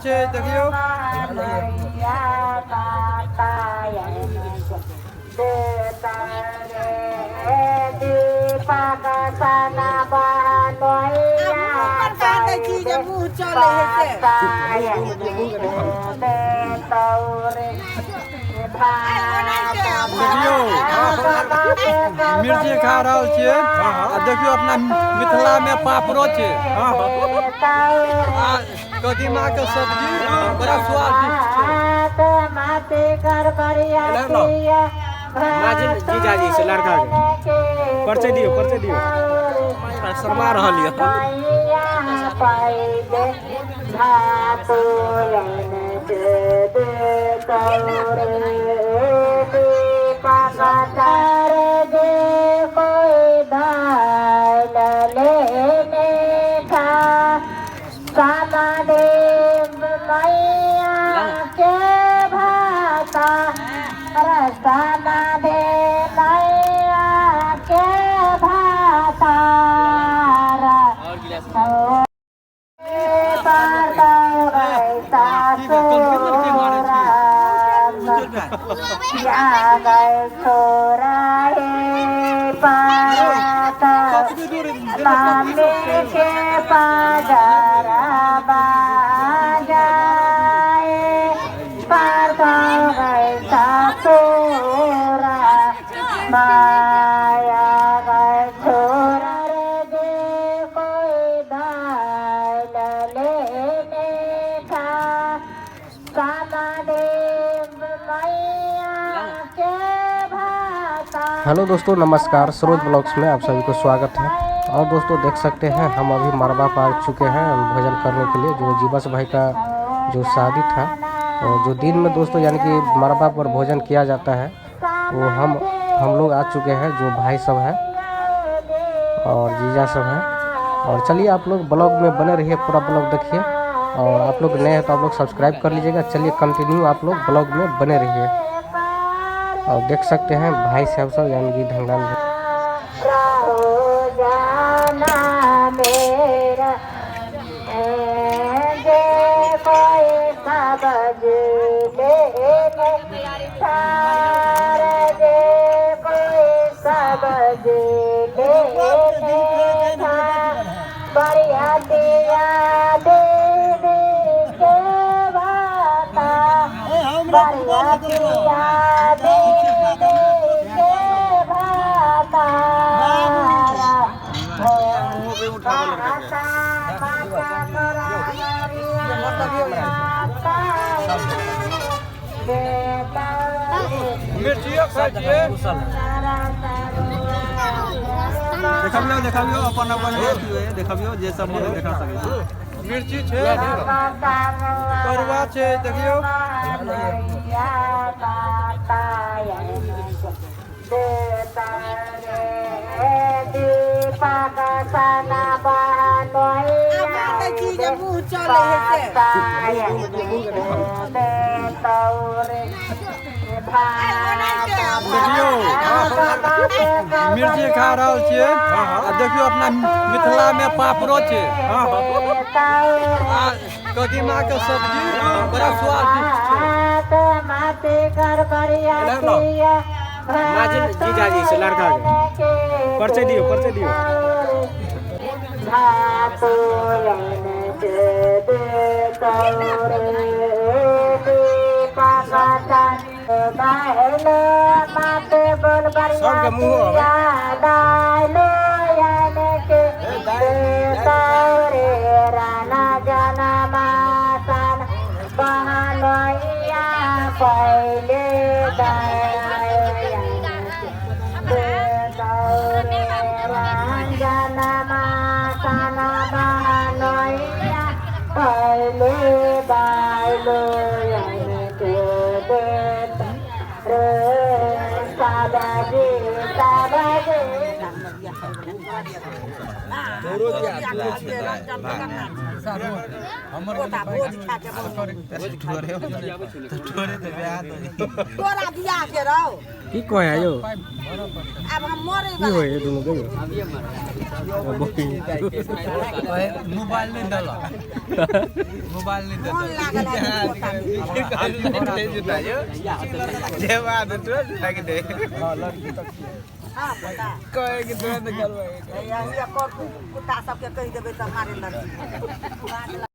છે देखियो मिर्ची खा रहल छियै आ देखियो अपना मिथिला में पापड़ो छै आ कदीमा के सब्जी बड़ा स्वादिष्ट माजिन जीजाजी से लड़का के परिचय दियो शर्मा रहल हेलो दोस्तों, नमस्कार। सरोज ब्लॉग्स में आप सभी को स्वागत है। और दोस्तों देख सकते हैं हम अभी मरबा पर आ चुके हैं भोजन करने के लिए। जो जीवस भाई का जो शादी था और जो दिन में दोस्तों यानी कि मरबा पर भोजन किया जाता है वो हम लोग आ चुके हैं। जो भाई सब है और जीजा सब है। और चलिए आप लोग ब्लॉग में बने रहिए, पूरा ब्लॉग देखिए। और आप लोग नए हैं तो आप लोग सब्सक्राइब कर लीजिएगा। चलिए कंटिन्यू आप लोग ब्लॉग में बने रहिए। और देख सकते हैं भाई साहब सब यानी कि ढंगन देखियो अपन देखियो जे सब मन देखा सके मिर्ची छै करुआ छै देखियो मिर्ची खा रहल छियै आ देखियो अपना मिथिला में पापड़ो छै आ कदीमा के सब्जी बड़ा स्वादिष्ट माजिन जीजाजी से लड़का के परिचय दियो सबके मुँह तोरा दिया के रहो की कहे है यो अब हम मरे की होय ये दोनों के मोबाइल नहीं डाला मोबाइल नहीं मन लागल है हां पता कहे कि तुरंत करवाए ये कुत्ता सबके कहि देबै त मारे लड़की